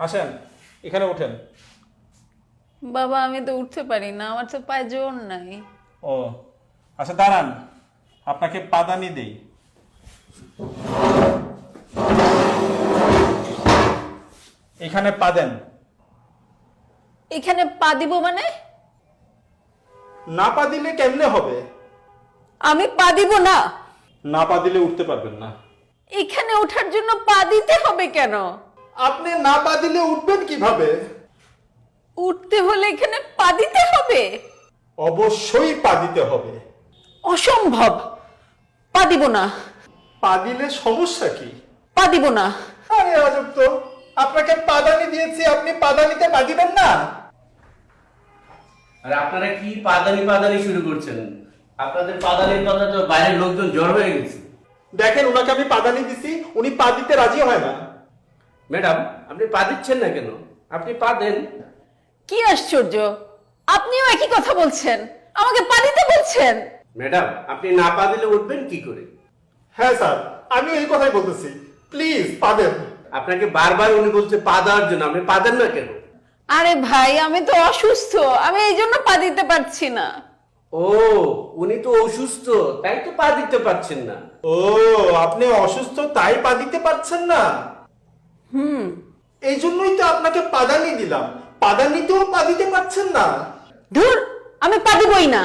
আসেন, এখানে ওঠেন। বাবা আমি তো উঠতে পারি না, আমার তো পায়ে জোর নাই। ও আচ্ছা, দাঁড়ান, আপনাকে পাদানি দেই। এখানে পা দেন। এখানে পা দিব মানে? না পা দিলে কেমনে হবে? আমি পা দিব না। না পা দিলে উঠতে পারবেন না। এখানে ওঠার জন্য পা দিতে হবে কেন? আপনি না পা দিলে উঠবেন কিভাবে? উঠতে হলে এখানে পা দিতে হবে? অবশ্যই পা দিতে হবে। অসম্ভব, পা দিব না। পা দিলে সমস্যা কি? পা দিব না। আরে আজব তো, আপনাকে পাদানি দিয়েছি, আপনি পাদানিতে পা দিবেন না? আর আপনারা কি পাদানি পাদানি শুরু করছেন? আপনাদের পাদানির কথা তো বাইরের লোকজন জড় হয়ে গেছে। দেখেন, ওনাকে আমি পাদানি দিছি, উনি পা দিতে রাজি হয় না। ম্যাডাম, আপনি পা দিচ্ছেন না কেন? আপনি পা দেন। কি আশ্চর্য, আপনিও একই কথা বলছেন, আমাকে পা দিতে বলছেন। ম্যাডাম, আপনি না পা দিলে উঠবেন কি করে? হ্যাঁ স্যার, আমি এই কথাই বলতেছি, প্লিজ পা দেন। আপনাকে বারবার উনি বলছে পা দেওয়ার জন্য, আপনি পা দেন না কেন? আরে ভাই আমি তো অসুস্থ, আমি এই জন্য পা দিতে পারছি না। ও, উনি তো অসুস্থ, তাই তো পা দিতে পারছেন না। ও, আপনি অসুস্থ তাই পা দিতে পারছেন না? এই জন্যই তো আপনাকে পাদানি দিলাম, পাদানিতেও পা দিতে পারছেন না। ধুর, আমি পা দিবই না।